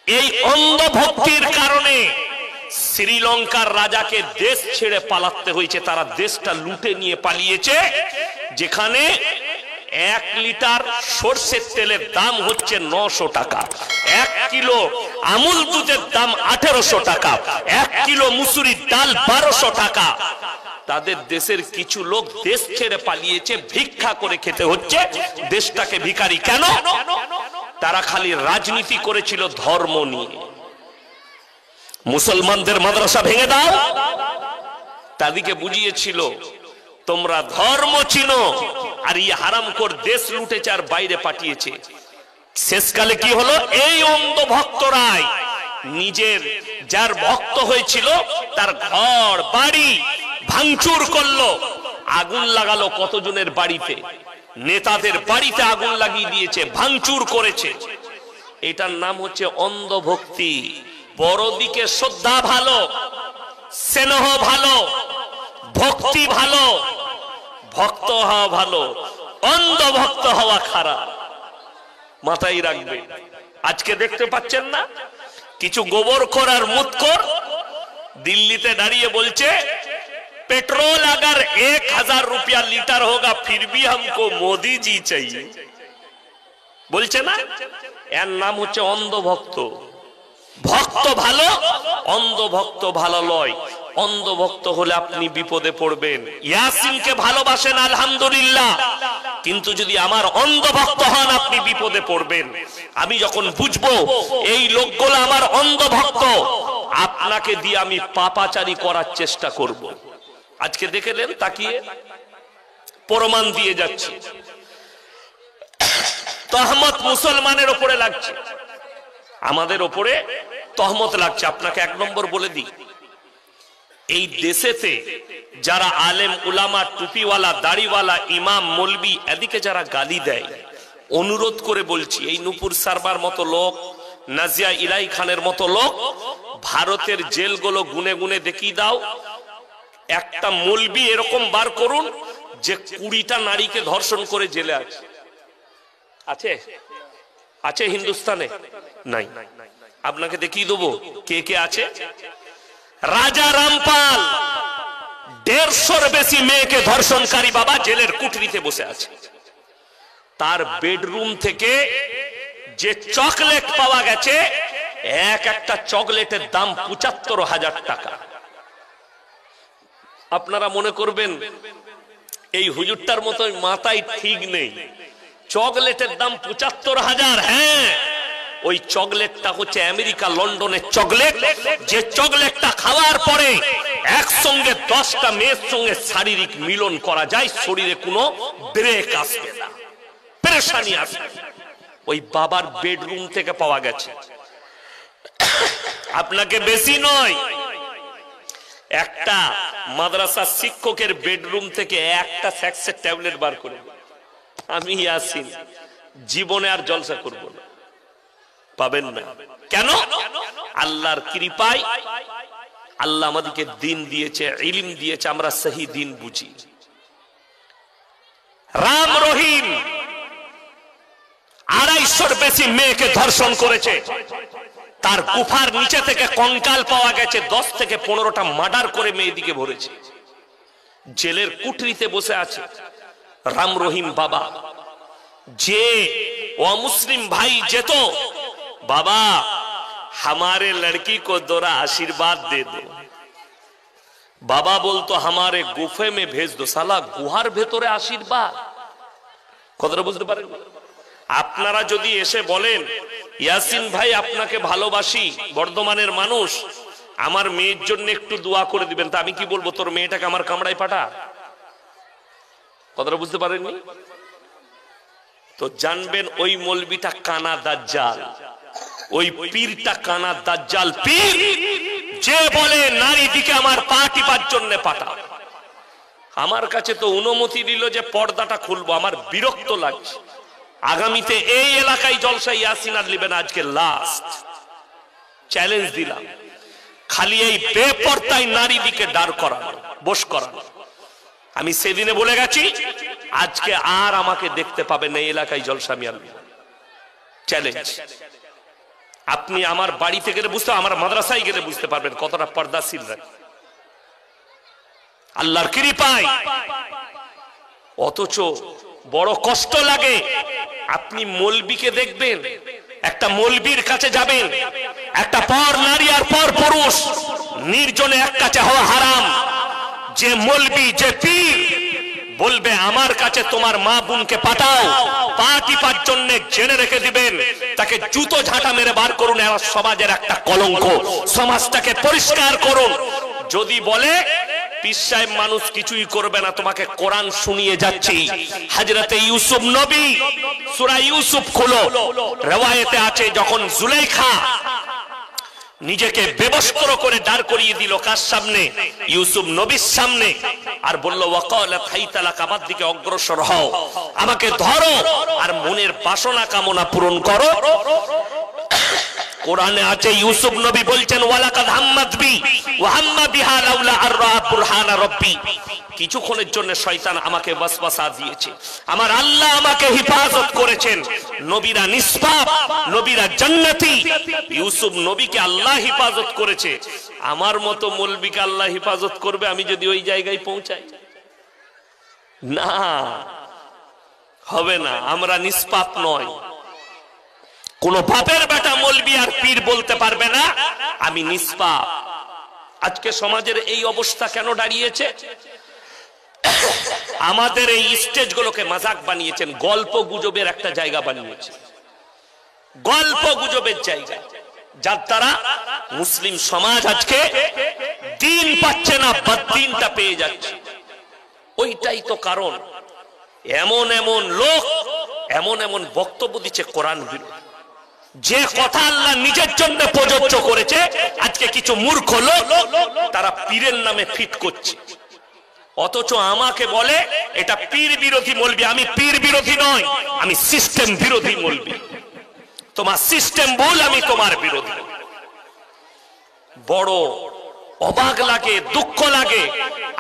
এই অন্ধ ভক্তির কারণে শ্রীলঙ্কার রাজাকে দেশ ছেড়ে পালাতে হয়েছে। তারা দেশটা লুটে নিয়ে পালিয়েছে, যেখানে 1 লিটার সরষের তেলের দাম হচ্ছে 900 টাকা, 1 কিলো আমুল দুধের দাম 1800 টাকা, 1 কিলো মুসুরির ডাল 1200 টাকা। তাদের দেশের কিছু লোক দেশ ছেড়ে পালিয়েছে, ভিক্ষা করে খেতে হচ্ছে, দেশটাকে ভিখারি। কেন? তারা খালি রাজনীতি করেছিল ধর্ম নিয়ে। মুসলমানদের মাদ্রাসা ভেঙে দাও, তাদেরকে বুঝিয়েছিল তোমরা ধর্ম চিনো, আর এই হারামখোর দেশ লুটেছে আর বাইরে পাঠিয়েছে। শেষকালে কি হলো? এই অন্ধ ভক্তরাই নিজের যার ভক্ত হয়েছিল তার ঘর বাড়ি ভাঙচুর করলো, আগুন লাগালো কতজনের বাড়িতে, নেতাদের বাড়িতে আগুন লাগিয়ে দিয়েছে, ভাঙচুর করেছে। এটার নাম হচ্ছে অন্ধ ভক্তি। বড় দিকে শ্রদ্ধা ভালো, স্নেহ ভালো, ভক্তি ভালো, ভক্ত হওয়া ভালো, অন্ধ ভক্ত হওয়া খারাপ। মাথায় রাখবে। আজকে দেখতে পাচ্ছেন না কিছু গোবরখোর আর মুতখোর দিল্লিতে দাঁড়িয়ে বলছে पेट्रोल अगर 1000 रुपया लीटर होगा फिर भी हमको मोदी जी चाहिए। বলছে না? এর নাম হচ্ছে অন্ধ ভক্ত। ভক্ত ভালো, অন্ধ ভক্ত ভালো নয়। অন্ধ ভক্ত হলে আপনি বিপদে পড়বেন। ইয়াসিনকে ভালোবাসেন আলহামদুলিল্লাহ, কিন্তু যদি আমার অন্ধ ভক্ত হন আপনি বিপদে পড়বেন। আমি যখন বুঝবো এই লোকগুলো আমার অন্ধ ভক্ত, আপনাকে দিয়ে আমি পাপাচারী করার চেষ্টা করব। আজকে দেখলেন তাকিয়ে প্রমাণ দিয়ে যাচ্ছে। তহমত মুসলমানের উপরে লাগছে, আমাদের উপরে তহমত লাগছে। আপনাকে 1 নম্বর বলে দিই, এই দেশেতে যারা আলেম উলামা টুপিওয়ালা দাড়িওয়ালা ইমাম মৌলবি এদিকে যারা গালি দেয়, অনুরোধ করে বলছি এই নূপুর সারবার মতো লোক, নাজিয়া ইলাই খানের মতো লোক ভারতের জেলগুলো গুনে গুনে দেখিয়ে দাও। একটা মৌলবি এরকম বার করুন যে 20টা নারীকে ধর্ষণ করে জেলে আছে। আছে? আছে হিন্দুস্তানে? নাই। আপনাকে দেখিয়ে দেবো কে কে আছে। রাজা রামপাল 150-র বেশি মেয়েকে ধর্ষণকারী বাবা জেলের কুঠরিতে বসে আছে। তার বেডরুম থেকে যে চকলেট পাওয়া গেছে, একটা চকলেটের দাম 75,000 টাকা। আপনারা মনে করবেন এই হুজুরটার মতো মাথায় ঠিক নেই, চকলেটের দাম 75,000। হ্যাঁ, ওই চকলেটটা হচ্ছে আমেরিকা লন্ডনের চকলেট, যে চকলেটটা খাওয়ার পরে একসঙ্গে 10টা মেয়ের সঙ্গে শারীরিক মিলন করা যায়, শরীরে কোনো ব্রেক আসবে না, পেরেশানি আসবে। ওই বাবার বেডরুম থেকে পাওয়া গেছে। আপনাকে বেশি নয়, একটা মাদ্রাসা শিক্ষকের বেডরুম থেকে একটা সেক্সের ট্যাবলেট বার করে আমি ইয়াসিন জীবনে আর জলসা করব না, পাবেন না। কেন? আল্লাহর কৃপায় আল্লাহ আমাদেরকে দিন দিয়েছে, ইলম দিয়েছে, আমরা সহি দিন বুঝি। রাম রহিম 250-র বেশি মেয়েকে ধর্ষণ করেছে। তার গুফার নিচে থেকে কঙ্কাল পাওয়া গেছে, 10 থেকে 15টা মার্ডার করে মেয়েদিকে ভরেছে। জেলের কুঠরিতে বসে আছে রাম রহিম বাবা। যে অমুসলিম ভাই যেত, বাবা हमारे लड़की को दोरा आशीर्वाद दे दो, बाबा बोलतो हमारे गुफे में भेज दो। साला गुहार ভেতরে আশীর্বাদ। কথাটা বুঝতে পারেন? আপনারা যদি এসে বলেন ইয়াসিন ভাই আপনাকে ভালোবাসি, বর্ধমানের মানুষ, আমার মেয়ের জন্য একটু দোয়া করে দিবেন, তা আমি কি বলবো? তোর মেয়েটাকে আমার কামড়ায় পাঠা। কথাটা বুঝতে পারেননি? তো জানবেন ওই মৌলবিটা কানা দাজ্জাল, ওই পীরটা কানা দাজ্জাল পীর, যে বলে নারী দিকে আমার পা টিপার জন্য পাঠা। আমার কাছে তো অনুমতি দিল যে পর্দাটা খুলবো, আমার বিরক্ত লাগছে। আগামীতে এই এলাকায় জলসা ইয়াসিন আর লিবেন, আজকে লাস্ট চ্যালেঞ্জ দিলাম। খালি এই বেপরদায় নারী দিকে দাঁড় করানো, বস করানো। আমি সেদিনে বলে গেছি, আজকে আর আমাকে দেখতে পাবেন না এই এলাকায় জলসা। আমি আর চ্যালেঞ্জ আপনি আমার বাড়িতে গেলে বুঝতে, আমার মাদ্রাসায় গেলে বুঝতে পারবেন কতটা পর্দাশীল রাখি আল্লাহর কৃপায়। অথচ বড় কষ্ট লাগে, আপনি মৌলবীকে দেখবেন, একটা মৌলবীর কাছে যাবেন, একটা পর নারী আর পর পুরুষ নির্জনে এক কাছে হওয়া হারাম। যে মৌলবী, যে পীর বলবে আমার কাছে তোমার মা বোনকে পাঠাও, পা টিপার জন্য জেনে রেখে দিবেন, তাকে জুতো ঝাঁটা মেরে বার করুন, এরা সমাজের একটা কলঙ্ক, সমাজটাকে পরিষ্কার করুন। যদি বলে পীর সাহেব মানুষ কিছুই করবে না, তোমাকে কোরআন শুনিয়ে যাচ্ছি। হযরতে ইউসুফ নবী, সূরা ইউসুফ খোলো, রওয়ায়েতে আছে যখন জুলাইখা নিজেকে বেবস্ত্র করে দাঁড় করিয়ে দিল কার সামনে? ইউসুফ নবীর সামনে, আর বলল ওয়াকালাত হাইতালাক, আমার দিকে অগ্রসর হও, আমাকে ধরো আর মনের বাসনা কামনা পূরণ করো। কোরআনে আছে ইউসুফ নবী বলছেন ওয়ালাকাদ হাম্মাত বি ওয়া হাম্মা বিহা লাউলা আররা বুরহানা রাব্বি। কিছুক্ষণের জন্য শয়তান আমাকে ওয়াসওয়াসা দিয়েছে, আমার আল্লাহ আমাকে হেফাজত করেছেন। নবীরা নিষ্পাপ, নবীরা জান্নাতি, ইউসুফ নবীকে আল্লাহ হেফাজত করেছে। আমার মতো মৌলবীকে আল্লাহ হেফাজত করবে আমি যদি ওই জায়গায় পৌঁছাই? না, হবে না। আমরা নিষ্পাপ নয়। কোন বাপের বেটা মৌলবি আর পীর বলতে পারবে না আমি নিষ্পাপ। আজকে সমাজের এই অবস্থা কেন দাঁড়িয়েছে? আমাদের এই স্টেজগুলোকে মাজাক বানিয়েছেন, গল্প গুজবের একটা জায়গা বানিয়েছে, গল্প গুজবের জায়গা, যার দ্বারা মুসলিম সমাজ আজকে দিন পাচ্ছে না, বদ্দিনটা পেয়ে যাচ্ছে। ওইটাই তো কারণ। এমন এমন লোক এমন এমন বক্তব্য দিচ্ছে কোরআন বিরোধী, যে কথা আল্লাহ নিজের জন্য প্রযোজ্য করেছে, আজকে কিছু মূর্খ লোক তারা পীরের নামে ফিট করছে। অথচ আমাকে বলে এটা পীর বিরোধী মৌলবি। আমি পীর বিরোধী নয়, আমি সিস্টেম বিরোধী মৌলবি। তোমার সিস্টেম ভুল, আমি তোমার বিরোধী। বড় অবাক লাগে, দুঃখ লাগে,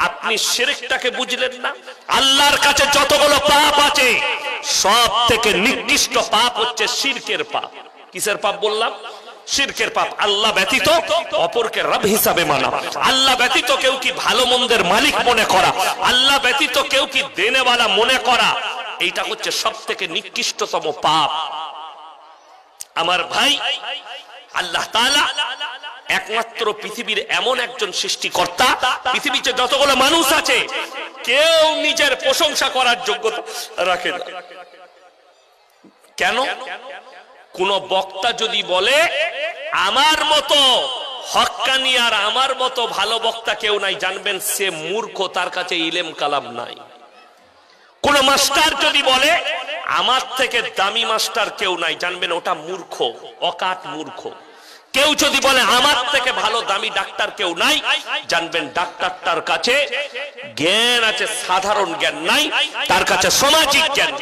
আপনি শিরকটাকে বুঝলেন না। আল্লাহর কাছে যতগুলো পাপ আছে সব থেকে নিকৃষ্ট পাপ হচ্ছে শিরকের পাপ। কিসের পাপ বললাম? শিরকের পাপ। আল্লাহ ব্যতীত অপরকে রব হিসাবে মানা, আল্লাহ ব্যতীত কেউ কি ভালো মন্দের মালিক মনে করা, আল্লাহ ব্যতীত কেউ কি দেনেওয়ালা মনে করা, এইটা হচ্ছে সব থেকে নিকৃষ্টতম পাপ। আমার ভাই, আল্লাহ তাআলা একমাত্র পৃথিবীর এমন একজন সৃষ্টিকর্তা, পৃথিবীতে যতগুলো মানুষ আছে কেউ নিজের প্রশংসা করার যোগ্যতা রাখে না। কেন? কোন বক্তা যদি বলে আমার মতো হক্কানি আর আমার মতো ভালো বক্তা কেউ নাই, জানবেন সে মূর্খ, তার কাছে ইলম কালাম নাই। কোন মাস্টার যদি বলে আমার থেকে দামি মাস্টার কেউ নাই, জানবেন ওটা মূর্খ, অকাট মূর্খ। কেউ যদি বলে আমার থেকে ভালো দামি ডাক্তার কেউ নাই, জানবেন ডাক্তারটার কাছে জ্ঞান আছে, সাধারণ জ্ঞান নাই, তার কাছে সামাজিক জ্ঞান।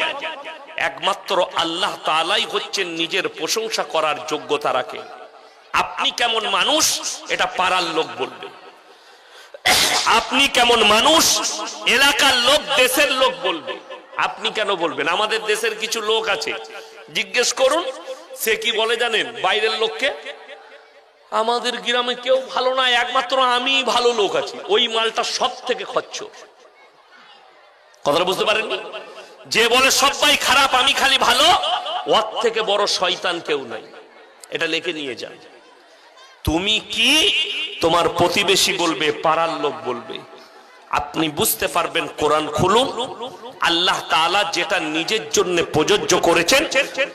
একমাত্র আল্লাহ তাআলাই হচ্ছেন নিজের প্রশংসা করার যোগ্যতা রাখে। আপনি কেমন মানুষ এটা পাড়ার লোক বলবে, আপনি কেমন মানুষ এলাকার লোক, দেশের লোক বলবে। আপনি কেন বলবেন? আমাদের দেশের কিছু লোক আছে, জিজ্ঞেস করুন সে কি বলে জানেন? বাইরের লোককে আমাদের গ্রামে কেউ ভালো না, একমাত্র আমি ভালো লোক আছি। ওই মালটা সব থেকে খচ্চর। কথাটা বুঝতে পারেননি? যে বলে সবাই খারাপ আমি খালি ভালো, ওর থেকে বড় শয়তান কেউ নাই। এটা লিখে নিয়ে যান। তুমি কি তোমার প্রতিবেশী বলবে, পাড়ার লোক বলবে। আপনি বুঝতে পারবেন কোরআন খুলুন, আল্লাহ তাআলা যেটা নিজের জন্য প্রযোজ্য করেছেন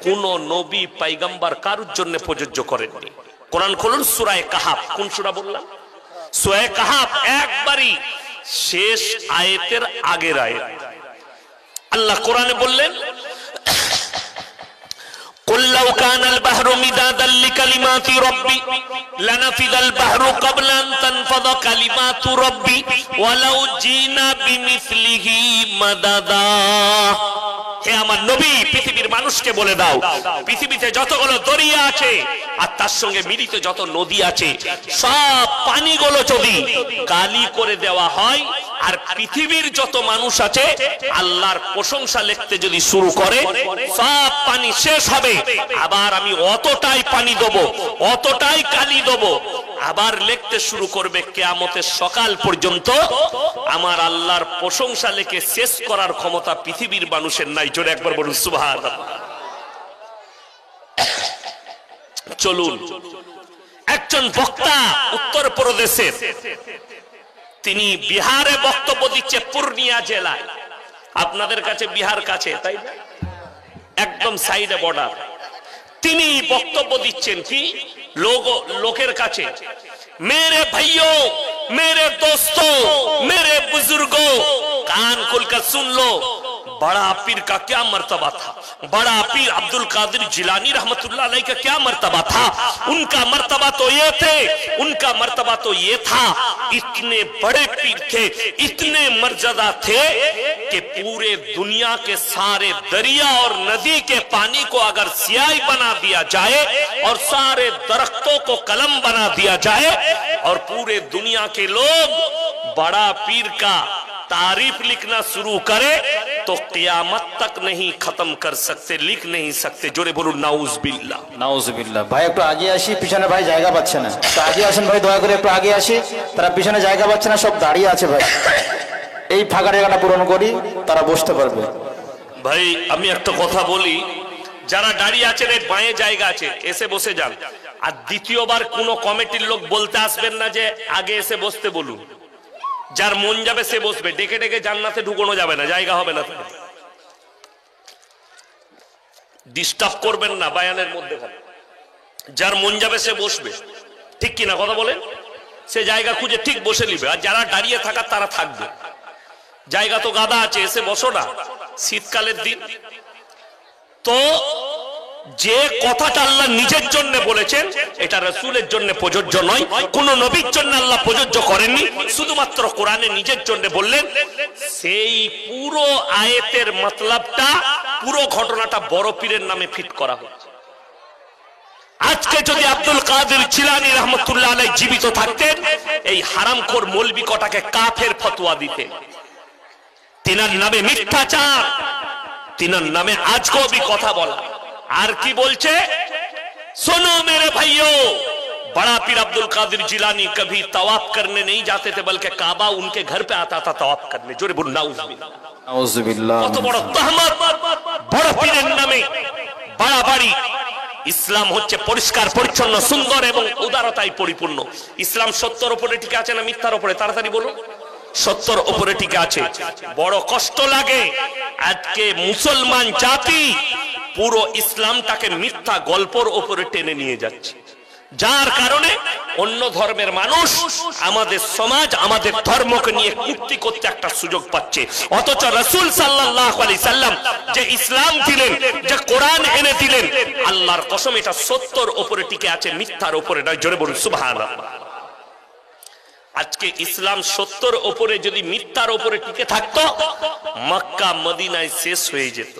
কোন নবী পয়গম্বর কারোর জন্য প্রযোজ্য করেননি। কোরআন খুলুন, সূরা কাহাফ। কোন সূরা বললাম? সূরা কাহাফ, একবারই শেষ আয়াতের আগের আয়াত। আল্লাহ কোরআনে বললেন قل لو كان البحر مدادا لكلمات ربي لنفذ البحر قبل أن تنفذ كلمات ربي ولو جئنا بمثله مددا। হে আমার নবী, পৃথিবীর মানুষকে বলে দাও, পৃথিবীতে যতগুলো দরিয়া আছে আর তার সঙ্গে মিলিত যত নদী আছে, সব পানিগুলো যদি কালি করে দেওয়া হয় আর পৃথিবীর যত মানুষ আছে আল্লাহর প্রশংসা লিখতে যদি শুরু করে সব পানি শেষ হবে, আবার আমি অতটাই পানি দেবো, অতটাই কালি দেবো, আবার লিখতে শুরু করবে। কিয়ামতের সকাল পর্যন্ত আমার আল্লাহর প্রশংসা লিখে শেষ করার ক্ষমতা পৃথিবীর মানুষের নাই। জোরে একবার বলুন সুবহানাল্লাহ। চলুন, একজন বক্তা উত্তর প্রদেশের, তিনি বিহারে বক্তব্য দিচ্ছে পূর্ণিয়া জেলায়। আপনাদের কাছে বিহার কাছে, তাই না? একদম সাইডে বর্ডার। তিনি বক্তব্য দিচ্ছেন কি লোকের কাছে, मेरे भाइयों, मेरे दोस्तों, मेरे बुजुर्गों, कान खुलकर सुन लो, बड़ा पीर का क्या मर्तबा था, बड़ा पीर अब्दुल कादिर जिलानी रहमतुल्लाह अलैह का क्या मर्तबा था। उनका मर्तबा तो ये थे, उनका मर्तबा तो ये था, इतने बड़े पीर थे, इतने मर्यादा थे कि पूरे दुनिया के सारे दरिया और नदी के पानी को अगर स्याही बना दिया जाए और सारे दरख्तों को कलम बना दिया जाए और पूरे दुनिया के लोग बड़ा पीर का तारीफ लिखना शुरू करे तो कियामत तक नहीं खत्म कर सकते, लिख नहीं सकते। जोरे बोलूं नाउज बिल्लाह, नाउज बिल्लाह। ভাই একটু আগে আসি, পিছনে ভাই জায়গা পাচ্ছে না, তো আগে আসেন ভাই, দয়া করে একটু আগে আসি। তারা পিছনে জায়গা পাচ্ছে না, সব দাঁড়িয়ে আছে ভাই, এই ফাঁকা জায়গাটা পূরণ করি, তারা বসতে পারবে। ভাই আমি একটা কথা বলি, যারা দাঁড়িয়ে আছেন এই বাঁয়ে জায়গা আছে, এসে বসে যান। আর দ্বিতীয়বার কোনো কমিটির লোক বলতে আসবেন না যে আগে এসে বসতে বলুন। যার মন যাবে সে বসবে, ডেকে ডেকে জান্নাতে ঢুকানো যাবে না, জায়গা হবে না। ডিস্টার্ব করবেন না বায়ানের মধ্যে, যার মন যাবে সে বসবে, ঠিক কিনা কথা বলেন? সে জায়গা খুঁজে ঠিক বসে নিবে, আর যারা দাঁড়িয়ে থাকার তারা থাকবে। জায়গা তো গাদা আছে, এসে বসো না, শীতকালের দিন। তো যে কথাটা আল্লাহ নিজের জন্য বলেছেন এটা রাসূলের জন্য প্রযোজ্য নয়, কোন নবীর জন্য আল্লাহ প্রযোজ্য করেননি, শুধুমাত্র কোরআনে নিজের জন্য বললেন। সেই পুরো আয়াতের মতলবটা, পুরো ঘটনাটা বড় পীরের নামে ফিট করা হয়েছে। আজকে যদি আব্দুল কাদের জিলানী রহমতুল্লাহ আলাইহি জীবিত থাকতেন, এই হারামখোর মৌলবি কটাকে কাফের ফতোয়া দিতেন। তিনার নামে মিথ্যাচার, তিনার নামে আজকেও भी কথা বলা। আর কি বলছে? सुनो मेरे भाइयों, बड़ा पीर अब्दुल कादिर जिलानी कभी तवाफ करने नहीं जाते थे, बल्कि काबा उनके घर पे आता था तवाफ करने। जोरे बोल नाउज बिल्लाह, नाउज बिल्लाह। কত বড় তহমত বড় পীরের নামে বাড়াবাড়ি। ইসলাম হচ্ছে পরিষ্কার পরিচ্ছন্ন, সুন্দর এবং উদারতায় পরিপূর্ণ। ইসলাম সত্যের উপরে টিকে আছে না মিথ্যার উপরে? তাড়াতাড়ি বলুন। সত্যের উপরে টিকে আছে। বড় কষ্ট লাগে আজকে মুসলমান জাতি পুরো ইসলামটাকে মিথ্যা গল্পের উপরে টেনে নিয়ে যাচ্ছে, যার কারণে অন্য ধর্মের মানুষ আমাদের সমাজ, আমাদের ধর্মকে নিয়ে কূর্তি করতে একটা সুযোগ পাচ্ছে। অথচ রাসূল সাল্লাল্লাহু আলাইহি সাল্লাম যে ইসলাম দিলেন, যে কোরআন এনে দিলেন, আল্লাহর কসম এটা সত্যের উপরে টিকে আছে, মিথ্যার উপরে নয়। জোরে বলুন সুবহানাল্লাহ। আজকে ইসলাম সত্যের উপরে যদি মিথ্যার উপরে টিকে থাকতো, মক্কা মদিনায় শেষ হয়ে যেত,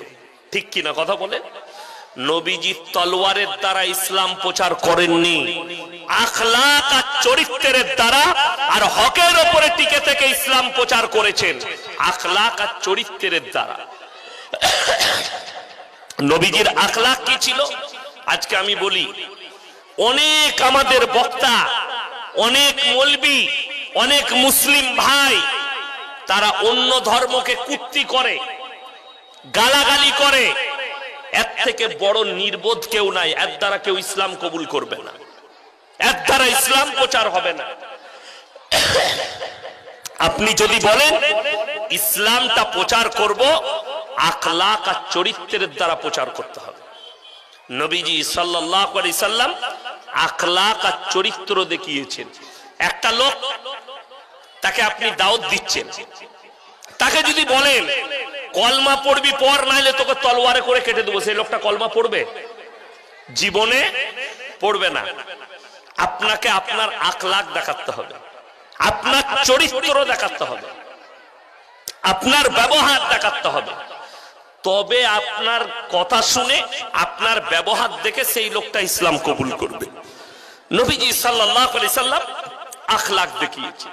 ঠিক কিনা কথা বলেন? নবীজি তলোয়ারের দ্বারা ইসলাম প্রচার করেননি, আখলাক আর চরিত্রের দ্বারা আর হকের উপরে টিকে থেকে ইসলাম প্রচার করেছেন, আখলাক আর চরিত্রের দ্বারা। নবীজির আখলাক কি ছিল? আজকে আমি বলি, অনেক আমাদের বক্তা, অনেক মৌলবি, অনেক মুসলিম ভাই, তারা অন্য ধর্মকে কুত্তি করে, গালাগালি করে। এর থেকে বড় নির্বোধ কেউ নাই। এর দ্বারা কেউ ইসলাম কবুল করবে না, এর দ্বারা ইসলাম প্রচার হবে না। আপনি যদি বলেন ইসলামটা প্রচার করব, আখলাক আর চরিত্রের দ্বারা প্রচার করতে হবে। নবীজি সাল্লাল্লাহু আলাইহি সাল্লাম আখলাক আর চরিত্র দেখিয়েছেন। একটা লোক, তাকে আপনি দাওয়াত দিচ্ছেন, তাকে যদি বলেন কলমা পড়বি পড়, নাইলে তোকে তলোয়ারে করে কেটে দেবো, সেই লোকটা কলমা পড়বে? জীবনে পড়বে না। আপনাকে আপনার আখলাক দেখাতে হবে, আপনার চরিত্র দেখাতে হবে, আপনার ব্যবহার দেখাতে হবে, তবে আপনার কথা শুনে, আপনার ব্যবহার দেখে সেই লোকটা ইসলাম কবুল করবে। নবীজি সাল্লাল্লাহু আলাইহি সাল্লাম আখলাক দেখিয়েছে।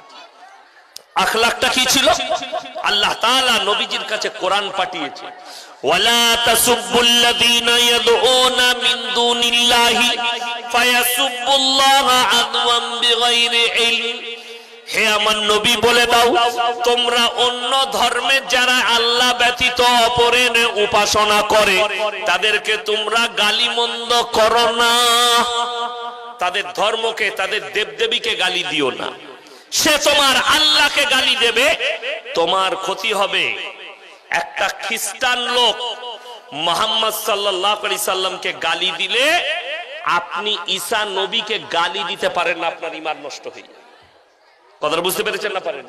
আখলাকটা কি ছিল? আল্লাহ তাআলা নবীজির কাছে কোরআন পাঠিয়েছে, ওয়ালা তাসুবুল্লাযীনা ইয়াদউনা মিন দুনিল্লাহি ফায়াসুবুল্লাহা আদওয়াম বিগাইরি ইলম। হে আমার নবী বলে দাও, তোমরা অন্য ধর্মের যারা আল্লাহ ব্যতীত অপরের উপাসনা করে তাদেরকে তোমরা গালিমন্দ করো না, তাদের ধর্মকে, তাদের দেবদেবীকে গালি দিও না। সে তোমার আল্লাহকে গালি দেবে, তোমার ক্ষতি হবে। একটা খ্রিস্টান লোক মুহাম্মদ সাল্লাল্লাহু আলাইহি সাল্লামকে গালি দিলে আপনি ঈসা নবীকে গালি দিতে পারেন না, আপনার ঈমান নষ্ট হয়ে যাবে। কথাটা বুঝতে পেরেছেন না? পারেন।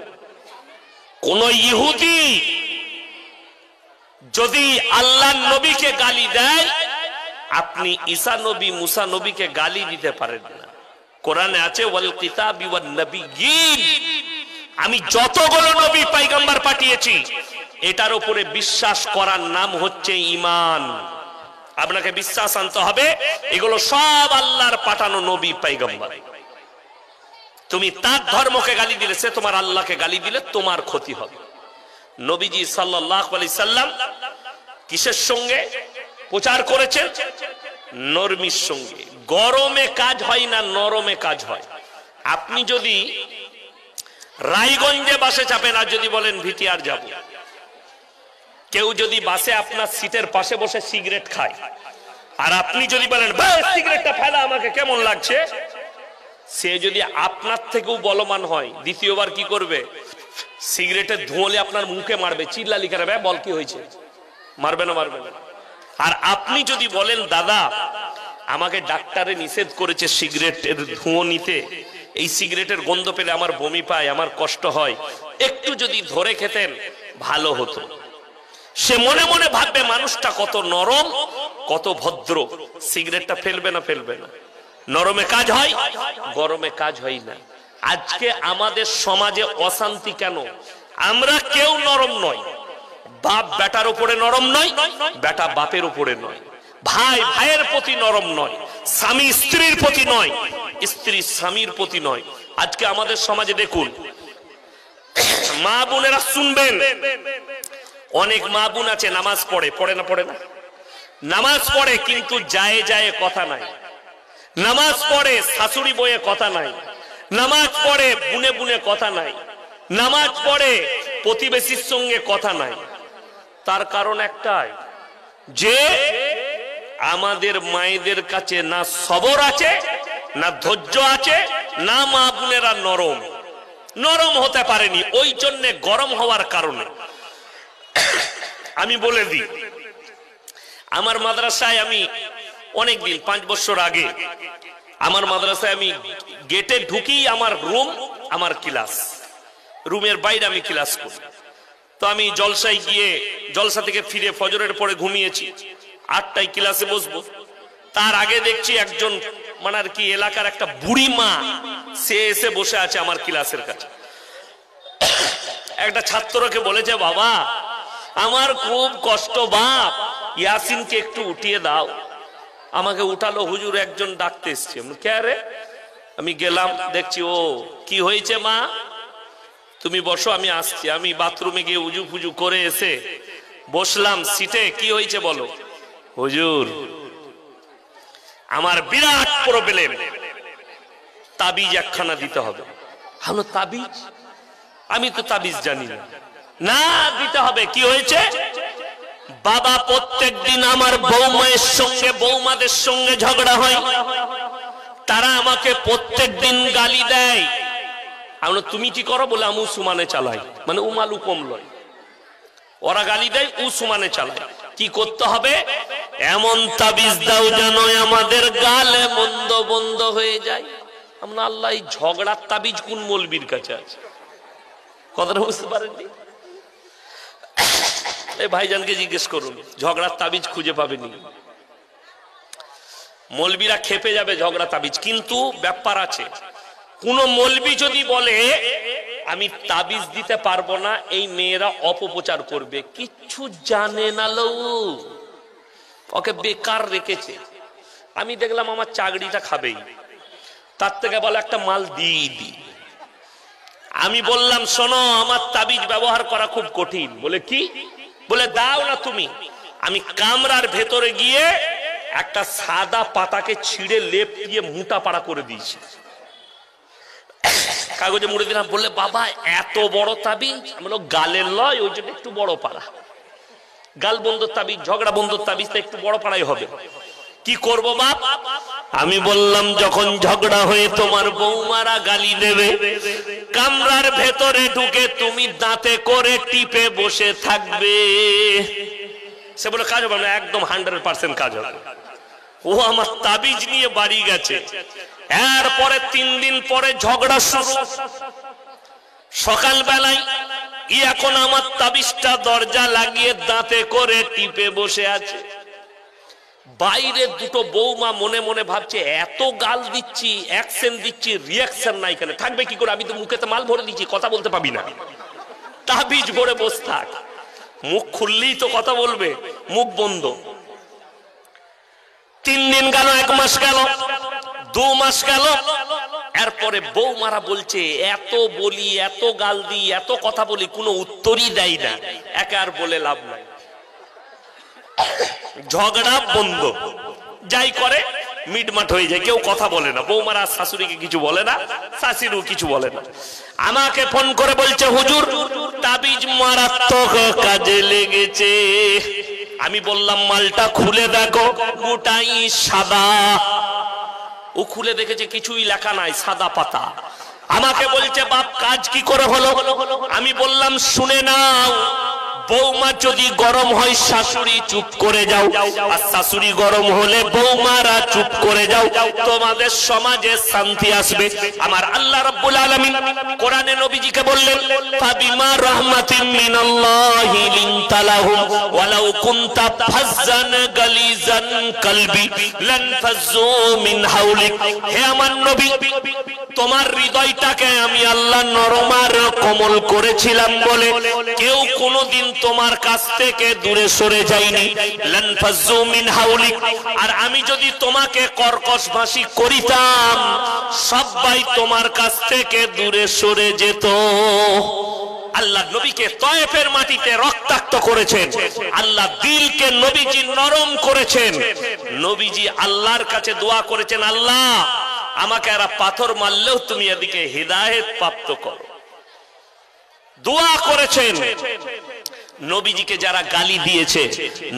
কোন ইহুদি যদি আল্লাহর নবীকে গালি দেয়, আপনি ঈসা নবী, মুসা নবীকে গালি দিতে পারেন না। কোরআনে আছে ওয়াল কিতাবি ওয়ান নবিয়্যিন, আমি যতগুলো নবী পয়গম্বর পাঠিয়েছি এটার উপরে বিশ্বাস করার নাম হচ্ছে ঈমান। আপনাকে বিশ্বাস আনতে হবে এগুলো সব আল্লাহর পাঠানো নবী পয়গম্বর। তুমি তার ধর্মকে গালি দিলে, সে তোমার আল্লাহকে গালি দিলে তোমার ক্ষতি হবে। নবীজি সাল্লাল্লাহু আলাইহি সাল্লাম কিসের সঙ্গে প্রচার করেছেন? নরমির সঙ্গে। গরমে কাজ হয় না, নরমে কাজ হয়। আপনি যদি রায়গঞ্জে বাসে চাপেন আর যদি বলেন ভিটিআর যাব, কেউ যদি বাসে আপনার সিটের পাশে বসে সিগারেট খায় আর আপনি যদি বলেন ভাই সিগারেটটা ফেলা, আমাকে কেমন লাগছে, সে যদি আপনার থেকেও বলবান হয় দ্বিতীয়বার কি করবে? সিগারেটের ধোঁয়ালে আপনার মুখে মারবে, চিল্লালি করবে, বল কি হয়েছে, মারবে না? মারবে না। আর আপনি যদি বলেন দাদা আমাকে ডাক্তারে নিষেধ করেছে সিগারেটের ধোঁয়া নিতে, এই সিগারেটের গন্ধ পেলে আমার বমি পায়, আমার কষ্ট হয়, একটু যদি ধরে খেতেন ভালো হতো। সে মনে মনে ভাববে মানুষটা কত নরম, কত ভদ্র, সিগারেটটা ফেলবে না? ফেলবে না। নরমে কাজ হয়, গরমে কাজ হয় না। আজকে আমাদের সমাজে অশান্তি কেন? আমরা কেউ নরম নয়। বাপ বেটার উপরে নরম নয়, বেটা বাপের উপরে নয়, ভাই ভাইয়ের প্রতি নরম নয়, স্বামী স্ত্রীর প্রতি নয়, স্ত্রী স্বামীর প্রতি নয়। আজকে আমাদের সমাজে দেখুন, মা বোনেরা শুনবেন, অনেক মা বোন আছে নামাজ পড়ে, পড়ে না? পড়ে না? নামাজ পড়ে কিন্তু যায় যায় কথা নাই। নামাজ পড়ে শাশুড়ি বয়ে কথা নাই। নামাজ পড়ে বুনে বুনে কথা নাই। নামাজ পড়ে প্রতিবেশীর সঙ্গে কথা নাই। তার কারণ একটাই, যে আমাদের মায়েদের কাছে না সবর আছে, না ধৈর্য আছে, না মা বোনেরা নরম নরম হতে পারেনি, ওই জন্য গরম হওয়ার কারণে। আমি বলে দিই, আমার মাদ্রাসায় আমি অনেকদিন 5 বছর আগে আমার মাদ্রাসায় আমি গেটে ঢুকি, আমার রুম, আমার ক্লাস, রুমের বাইরে আমি ক্লাস করি। তো আমি জলসায় গিয়ে, জলসা থেকে ফিরে ফজরের পরে ঘুমিয়েছি, 8টায় ক্লাসে বসবো। তার আগে দেখছি একজন মানে আর কি এলাকার একটা বুড়ি মা, সে এসে বসে আছে আমার ক্লাসের কাছে। একটা ছাত্রকে বলেছে বাবা আমার খুব কষ্ট, বাপ ইয়াসিনকে একটু উঠিয়ে দাও। আমাকে উঠালো, হুজুর একজন ডাকতে এসছে। কে রে? আমি গেলাম, দেখছি ও কি হয়েছে মা, তুমি বসো আমি আসছি। আমি বাথরুমে গিয়ে উজু ফুজু করে এসে বসলাম সিটে। কি হয়েছে বলো? হুজুর আমার বিরাট প্রবলেম, তাবিজ একখানা দিতে হবে। হলো তাবিজ? আমি তো তাবিজ জানি না। না দিতে হবে। কি হয়েছে? বাবা প্রত্যেক দিন আমার বৌমায়ের সঙ্গে, বৌমাদের সঙ্গে ঝগড়া হয়, তারা আমাকে প্রত্যেক দিন গালি দেয়। আমরা তুমি কি করো? বলে আমি সুমানে চালাই, মানে উমালু কম লয়, ওরা গালি দেয় ও সুমানে চালায়। কি করতে হবে? এমন তাবিজ দাও যেন আমাদের গালে মন্দ বন্ধ হয়ে যায়। আমরা আল্লাহ, এই ঝগড়ার তাবিজ কোন মৌলবীর কাছে আছে? কথাটা বুঝতে পারেননি? এই ভাইজানকে জিজ্ঞেস করুন, ঝগড়ার তাবিজ খুঁজে পাবেনি। মৌলবীরা খেপে যাবে ঝগড়া তাবিজ। কিন্তু ব্যাপার আছে, কোন মৌলবী যদি বলে আমি তাবিজ দিতে পারবো না, এই মেয়েরা অপপ্রচার করবে, কিচ্ছু জানে না লো, ওকে বেকার রেখেছে। আমি দেখলাম আমার চাকরিটা খাবেই, তার থেকে বলে একটা মাল দিয়ে দি। আমি বললাম শোনো, আমার তাবিজ ব্যবহার করা খুব কঠিন। বলে কি? বলে দাও না তুমি। আমি কামরার ভেতরে গিয়ে একটা সাদা পাতাকে ছিঁড়ে লেপ দিয়ে মোটা পাড়া করে দিয়েছি, কাগজে মুড়ে দিলাম। বললে বাবা এত বড় তাবিজ? আমি বললাম গালের লয়, ওই জন্য একটু বড় পাড়া। গাল বন্ধুর তাবিজ, ঝগড়া বন্ধুর তাবিজ তো একটু বড় পাড়াই হবে। কি করবো বাপ? আমি বললাম যখন ঝগড়া হয়ে তোমার বৌমারা গালি দেবে, কামরার ভেতরে ঢুকে তুমি দাঁতে করে টিপে বসে থাকবে। সে বলে কাজ হবে না। একদম 100% কাজ হবে। ও আমার তাবিজ নিয়ে বাড়ি গেছে। এরপরে 3 দিন পরে ঝগড়া শুরু। সকালবেলায় এখন আমার তাবিজটা দরজা লাগিয়ে দাঁতে করে টিপে বসে আছে। বাইরে দুটো বৌমা মনে মনে ভাবছে এত গাল দিচ্ছি, অ্যাকশন দিচ্ছি, রিয়াকশন নাই কেন? থাকবে কি করে? আমি তো মুখেতে মাল ভরে দিচ্ছি, কথা বলতে পাবি না। তাবিজ ভরে বসে থাক, মুখ খুললেই তো কথা বলবে, মুখ বন্ধ। 3 দিন গেল, 1 মাস গেল, 2 মাস গেল। এরপরে বৌমারা বলছে এত বলি, এত গাল দিই, এত কথা বলি, কোনো উত্তরই দেয় না। একে আর বলে লাভ নাই, ঝগড়া বন্ধ। যাই করে মিটমাট হয়ে যায়, কেউ কথা বলে না। বৌমারা শাশুড়িকে কিছু বলে না, শাশুড়িও কিছু বলে না। আমাকে ফোন করে বলছে হুজুর তাবিজ মারাত্মক কাজে লেগেছে। আমি বললাম মালটা খুলে দেখো, গোটাই সাদা। ও খুলে দেখেছে কিছুই লেখা নাই, সাদা পাতা। আমাকে বলছে বাপ কাজ কি করে হলো? আমি বললাম শুনে নাও, বৌমা যদি গরম হয় শাশুড়ি চুপ করে যাও, আর শাশুড়ি গরম হলে বৌমারা চুপ করে যাও, তোমাদের সমাজে শান্তি আসবে। আমার আল্লাহ রাব্বুল আলামিন কোরআনে নবীজিকে বললেন ফাবিমা রাহমাতিন মিনাল্লাহি লিনতা লাহুম ওয়ালাউ কুনতা ফাজ্জান গালিজান কলবি লান ফাজ্জু মিন হাওলিক। হে আমার নবী, তোমার হৃদয়টাকে আমি আল্লাহ নরম আর কোমল করেছিলাম বলে কেউ কোনোদিন তোমার কাছ থেকে দূরে সরে যায়নি। লান ফাজ্জু মিন হাওলিক। আর আমি যদি তোমাকে কর্কশ ভাষী করিতাম, সবাই তোমার কাছ থেকে দূরে সরে যেত। আল্লাহ নবীকে তয়েফের মাটিতে রক্তাক্ত করেছেন, আল্লাহ দিলকে নবীজি নরম করেছেন। নবীজি আল্লাহর কাছে দোয়া করেছেন, আল্লাহ আমাকে এরা পাথর মারলেও তুমি এদিকে হিদায়েত প্রাপ্ত করো। দোয়া করেছেন। নবীজিকে যারা গালি দিয়েছে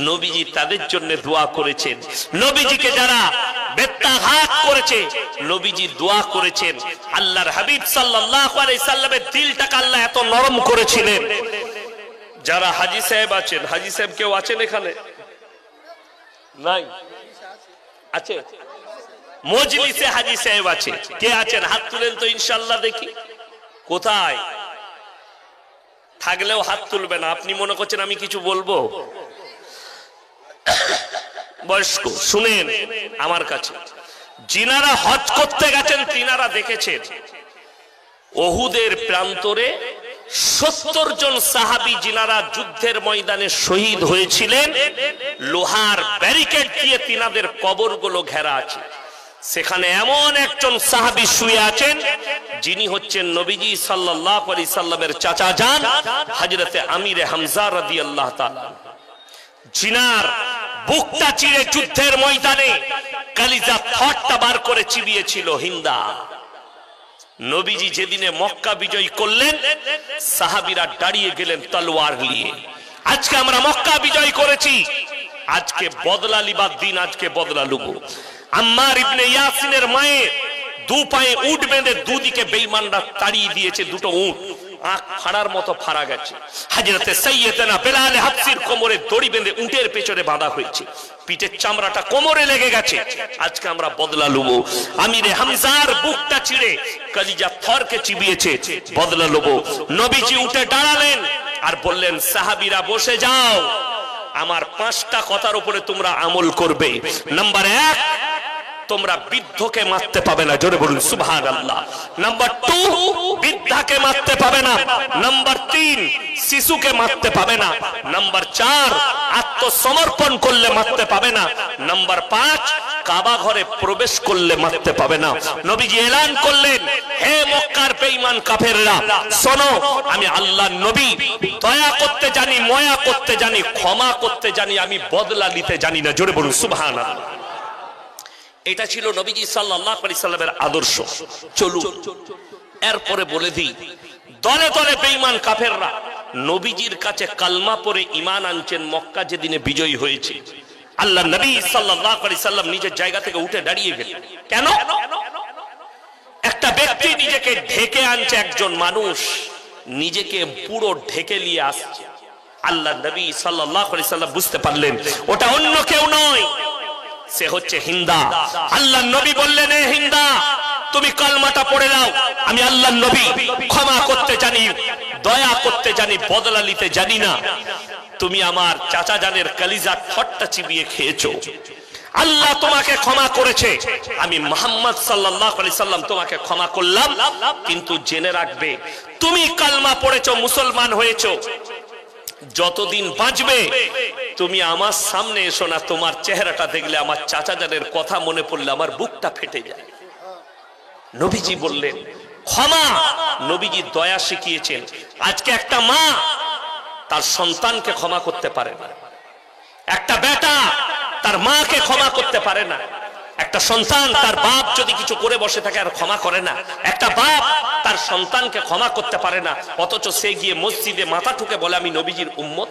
নবীজি তাদের জন্য দোয়া করেছেন। নবীজিকে যারা বেত্তাঘাত করেছে নবীজি দোয়া করেছেন। আল্লাহর হাবিব সাল্লাল্লাহু আলাইহি সাল্লামের দিলটাকে আল্লাহ এত নরম করেছিলেন। যারা হাজী সাহেব আছেন, হাজী সাহেব কেউ আছেন এখানে? নাই? আছে? মজলিসে হাজী সাহেব আছে? কে আছেন? হাত তুলেন তো ইনশাআল্লাহ দেখি। কোথায়? থাকলেও হাত তুলবে না। আপনি মনে করছেন আমি কিছু বলবো? বয়স্ক শুনেন আমার কাছে, যিনারা হজ করতে গেছেন তিনারা দেখেছেন উহুদের প্রান্তরে 70 জন সাহাবী যিনারা যুদ্ধের ময়দানে শহীদ হয়েছিলেন, লোহার ব্যারিকেড দিয়ে তিনাদের কবরগুলো ঘেরা আছে। সেখানে এমন একজন সাহাবী শুয়ে আছেন যিনি হচ্ছেন নবীজি সাল্লাল্লাহু আলাইহি সাল্লামের চাচা জান হযরতে আমিরে হামজা রাদিয়াল্লাহু তাআলা, জিনার বুকটা চিরে যুদ্ধের ময়দানে কালিজা থরটা বার করে চিবিয়েছিল হিন্দা। নবীজি যেদিনে মক্কা বিজয় করলেন সাহাবীরা দাঁড়িয়ে গেলেন তলোয়ার নিয়ে। আজকে আমরা মক্কা বিজয় করেছি, আজকে বদলা লিবার দিন, আজকে বদলা লুব। আম্মার ইবনে ইয়াসিনের মায়ের 2 পায়ে উট বেঁধে দুদিকে বেঈমানরা তাড়িয়ে দিয়েছে। 2টো উট আঁখ ফাড়ার মতো ফাড়া গেছে। হযরতে সাইয়েদনা বেলাল হাবশির কোমরে দড়ি বেঁধে উটের পেছনে বাঁধা হয়েছে, পিঠের চামড়াটা কোমরে লেগে গেছে। আজকে আমরা বদলা লুব। আমিরে হামজার বুকটা ছিঁড়ে কলিজা থরকে চিবিয়েছে, বদলা লুব। নবীজি উঠে দাঁড়ালেন আর বললেন সাহাবীরা বসে যাও, আমার 5টা কথার উপরে তোমরা আমল করবে। নাম্বার 1, তোমরা বৃদ্ধকে মারতে পাবে না, জোরে বলুন সুবহানাল্লাহ। নাম্বার 2, বৃদ্ধাকে মারতে পাবে না। নাম্বার 3, শিশুকে মারতে পাবে না। নাম্বার 4, আত্মসমর্পণ করলে মারতে পাবে না। নাম্বার 5, কাবা ঘরে প্রবেশ করলে মারতে পাবে না। নবীজি এলান করলেন, হে মক্কার বেঈমান কাফেররা, শোনো, আমি আল্লাহর নবী, দয়া করতে জানি, ময়া করতে জানি, ক্ষমা করতে জানি, আমি বদলা নিতে জানি না। জোরে বলুন সুবহানাল্লাহ। এটা ছিল নবীজি সাল্লাল্লাহু আলাইহি সাল্লামের আদর্শ। চলুন এরপরে বলে দিই, দলে দলে বেঈমান কাফেররা নবীজির কাছে কালমা পড়ে ঈমান আনছেন মক্কা যেদিনে বিজয়ী হয়েছে। আল্লাহ নবী সাল্লাল্লাহু আলাইহি সাল্লাম নিজের জায়গা থেকে উঠে দাঁড়িয়ে গেলেন। কেন? একটা ব্যক্তি নিজেকে ঢেকে আনছে, একজন মানুষ নিজেকে পুরো ঢেকে নিয়ে আসছে। আল্লাহ নবী সাল্লাল্লাহু আলাইহি সাল্লাম বুঝতে পারলেন ওটা অন্য কেউ নয়, সে হচ্ছে হিন্দা। আল্লাহ নবী বললেন, এ হিন্দা, তুমি কালমাটা পড়ে দাও, আমি আল্লাহর নবী, ক্ষমা করতে জানি, দয়া করতে জানি, বদলা নিতে জানি না। তুমি আমার চাচা জানের কলিজার ঠট্টা চিবিয়ে খেয়েছো, আল্লাহ তোমাকে ক্ষমা করেছে, আমি মুহাম্মদ সাল্লাল্লাহু আলাইহি সাল্লাম তোমাকে ক্ষমা করলাম, কিন্তু জেনে রাখবে তুমি কালমা পড়েছো, মুসলমান হয়েছো, যতদিন বাঁচবে তুমি আমার সামনে এসো না, তোমার চেহারাটা দেখলে, আমার চাচা জানের কথা মনে পড়লে আমার বুকটা ফেটে যায়। নবীজি বললেন ক্ষমা। নবীজি দয়া শিখিয়েছেন। আজকে একটা মা তার সন্তানকে ক্ষমা করতে পারে না, একটা বেটা তার মাকে ক্ষমা করতে পারে না, একটা সন্তান তার বাপ যদি কিছু করে বসে থাকে আর ক্ষমা করে না, একটা বাপ তার সন্তানকে ক্ষমা করতে পারে না, অথচ সে গিয়ে মসজিদে মাথা ঠুকে বলে আমি নবীজির উম্মত।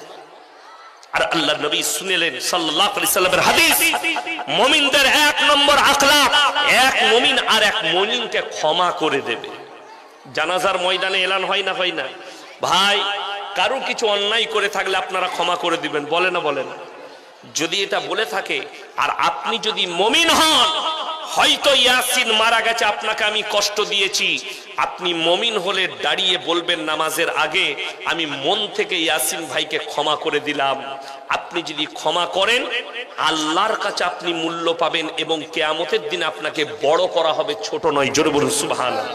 আর আল্লাহ নবী শুনেলেন সাল্লাল্লাহু আলাইহি সাল্লামের হাদিস, মুমিনদের এক নম্বর আখলাক, এক মুমিন আর এক মুমিনকে ক্ষমা করে দেবে। জানাজার ময়দানে এলান হয় না, হয় না? ভাই, কারো কিছু অন্যায় করে থাকলে আপনারা ক্ষমা করে দিবেন, বলে না? বলেন। যদি এটা বলে থাকে আর আপনি যদি মুমিন হন, হয়তো ইয়াসিন মারা গেছে, আপনাকে আমি কষ্ট দিয়েছি, আপনি মুমিন হলে দাঁড়িয়ে বলবেন নামাজের আগে, আমি মন থেকে ইয়াসিন ভাইকে ক্ষমা করে দিলাম। আপনি যদি ক্ষমা করেন, আল্লাহর কাছে আপনি মূল্য পাবেন এবং কিয়ামতের দিন আপনাকে বড় করা হবে, ছোট নয়। জোরে বলুন সুবহানাল্লাহ।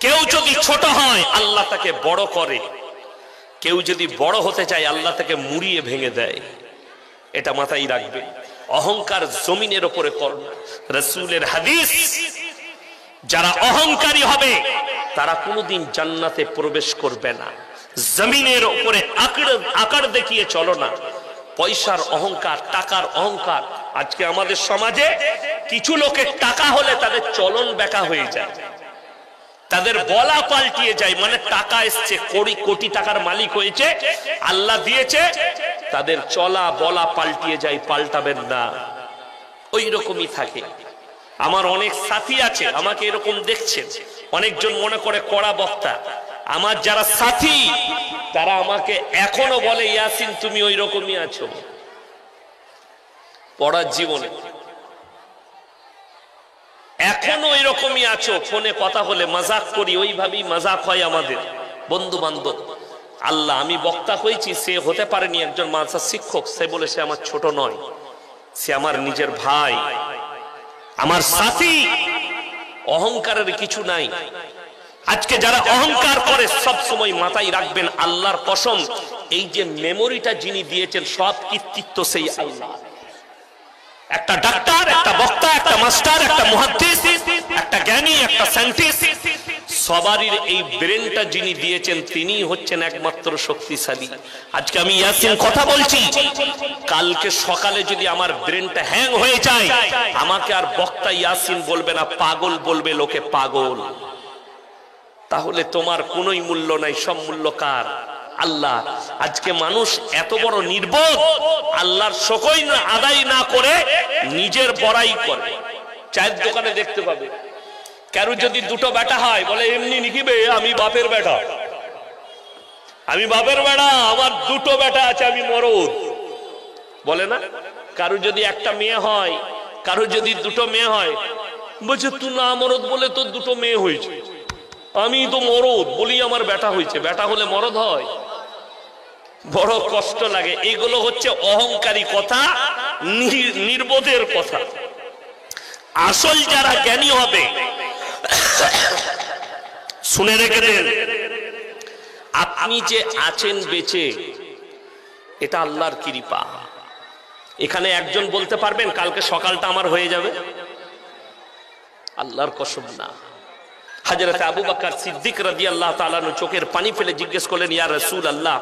কেউ যদি ছোট হয় আল্লাহ তাকে বড় করে, কেউ যদি বড় হতে চায় আল্লাহ তাকে মুড়িয়ে ভেঙে দেয়। এটা মাথায় রাখবেন। অহংকার জমিনের উপরে করবে। রাসূলের হাদিস, যারা অহংকারী হবে তারা কোনোদিন জান্নাতে প্রবেশ করবে না। জমিনের উপরে আকার দেখিয়ে চলো না। পয়সার অহংকার, টাকার অহংকার। আজকে আমাদের সমাজে কিছু লোকের টাকা হলে তাদের চলন বেঁকা হয়ে যায়, তাদের বলা পাল্টিয়ে যায়। মানে টাকা এসছে, কোটি কোটি টাকার মালিক হয়েছে, আল্লাহ দিয়েছে, তাদের চলা বলা পাল্টিয়ে যায়। পাল্টাবেন না, ওই রকমই থাকে। আমার অনেক সাথী আছে, আমাকে এরকম দেখছেন, অনেকজন মনে করে কড়া বক্তা। আমার যারা সাথী তারা আমাকে এখনো বলে, ইয়াসিন তুমি ওই রকমই আছো। পড়ার জীবনে এখনো এরকমই আছো। ফোনে কথা হলে মাজাক করি, ওইভাবেই মাজাক হয় আমাদের বন্ধু বান্ধব। আল্লাহ, আমি বক্তা হয়েছি, সে হতে পারেনি একজন মাদ্রাসার শিক্ষক, সে বলে সে আমার ছোট নয়, সে আমার নিজের ভাই, আমার সাথী। অহংকারের কিছু নাই। আজকে যারা অহংকার করে সব সময় মাথায় রাখবেন, আল্লাহর কসম, এই যে মেমোরিটা যিনি দিয়েছেন সব কৃতিত্ব সেই আল্লাহ। একটা ডাক্তার, একটা বক্তা, একটা মাস্টার, একটা মুহাদ্দিস, একটা জ্ঞানী, একটা সায়েন্টিস্ট, সবারই এই ব্রেনটা যিনি দিয়েছেন তিনি হচ্ছেন একমাত্র শক্তিশালী। আজকে আমি ইয়াসিন কথা বলছি, কালকে সকালে যদি আমার ব্রেনটা হ্যাং হয়ে যায়, আমাকে আর বক্তা ইয়াসিন বলবে না, পাগল বলবে লোকে, পাগল। তাহলে তোমার কোনোই মূল্য নাই, সব মূল্য কার? আল্লাহ। আজকে মানুষ এত বড় নির্বোধ, আল্লাহর শকর আদায় না করে নিজের বড়াই করে। চায়ের দোকানে দেখতে পাবে, কারো যদি দুটো বেটা হয় বলে এমনি নিকিবে, আমি বাপের বেটা, আমি বাপের বেটা, আমার দুটো বেটা আছে, আমি মরদ, বলে না? কারো যদি একটা মেয়ে হয়, কারো যদি দুটো মেয়ে হয়, বলছে তুই না মরদ বলে তোর দুটো মেয়ে হয়েছে, আমি তো মরদ বলি আমার বেটা হয়েছে। বেটা হলে মরদ হয়? বড় কষ্ট লাগে। এগুলো হচ্ছে অহংকারী কথা, নির্বোধের কথা। আসল যারা জ্ঞানী হবে, শুনে রেখে দেন, আপনি যে আছেন বেঁচে, এটা আল্লাহর কৃপা। এখানে একজন বলতে পারবেন কালকে সকালটা আমার হয়ে যাবে? আল্লাহর কসম না। হযরত আবু বকর সিদ্দিক রাদিয়াল্লাহু তাআলা আনহু চোখের পানি ফেলে জিজ্ঞেস করলেন, ইয়া রাসূলুল্লাহ,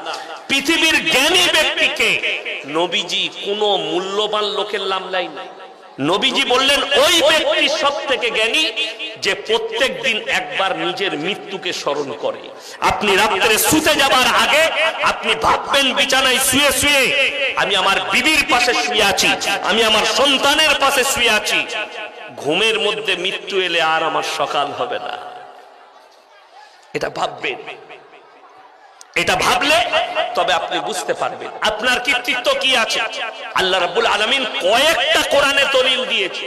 পৃথিবীর জ্ঞানী ব্যক্তিকে? নবীজি কোন মূল্যবান লোকের নাম নেন। নবীজি বললেন, ওই ব্যক্তি সবথেকে জ্ঞানী যে প্রত্যেক দিন একবার নিজের মৃত্যুকে স্মরণ করে। আপনি রাত্রে শুতে যাবার আগে আপনি ভাববেন বিছানায় শুয়ে শুয়ে, আমি আমার বিবির পাশে শুয়ে আছি, আমি আমার সন্তানের পাশে শুয়ে আছি, ঘুমের মধ্যে মৃত্যু এলে আর আমার সকাল হবে না। এটা ভাববেন। এটা ভাবলে তবে আপনি বুঝতে পারবেন আপনার কৃতিত্ব কি আছে। আল্লাহ রাব্বুল আলামিন কয়েকটা কোরআনে দলিল দিয়েছে।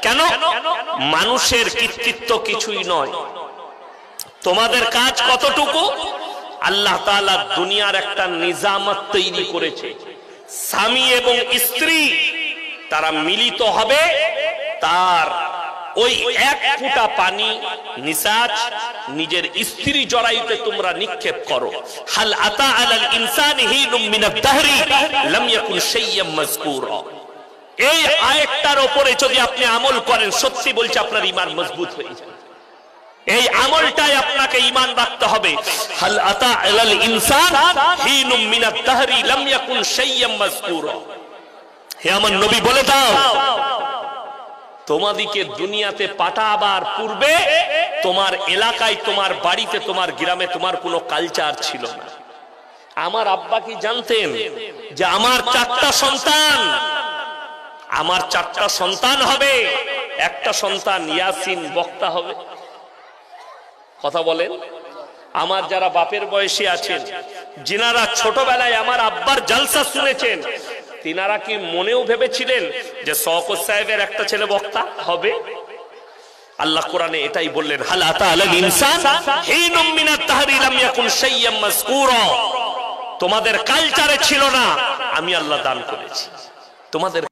কেন? মানুষের কৃতিত্ব কিছুই নয়। তোমাদের কাজ কতটুকু? আল্লাহ তাআলা দুনিয়ার একটা নিজামত তৈরি করেছে। স্বামী এবং স্ত্রী তারা মিলিত হবে, তার ওই এক ফোঁটা পানি নিসাজ নিজের স্ত্রী জরায়ুতে তোমরা নিক্ষেপ করো। হাল আতা আলাল ইনসানি হিনুম মিনাদ দাহরি লাম ইয়াকুন শাইয়্যাম মাযকুরা। এই আয়াতটার উপরে যদি আপনি আমল করেন, সত্যি বলছি আপনার ঈমান মজবুত হয়ে যাবে। এই আমলটাই আপনাকে ঈমান রাখতে হবে। হাল আতা আলাল ইনসান হিনুম মিনাদ দাহরি লাম ইয়াকুন শাইয়্যাম মাযকুরা। হে আমার নবী, বলে দাও তোমাদিকে দুনিয়াতে পাঠাবার পূর্বে তোমার এলাকায়, তোমার বাড়িতে, তোমার গ্রামে তোমার কোনো কালচার ছিল না। আমার আব্বা কি জানতেন যে আমার চারটা সন্তান হবে, একটা সন্তান ইয়াসিন বক্তা হবে? কথা বলেন। আমার যারা বাপের বয়সী আছেন, যিনারা ছোটবেলায় আমার আব্বার জালসা শুনেছেন, তিনারা কি মনেও ভেবেছিলেন যে শওকত সাহেবের একটা ছেলে বক্তা হবে? আল্লাহ কোরআনে এটাই বললেন, হাল আতা আলাল ইনসান হিনুম মিনাত দাহরি লাম ইয়াকুন শাইয়্যাম মাযকুরা। তোমাদের কালচারে ছিল না, আমি আল্লাহ দান করেছি। তোমাদের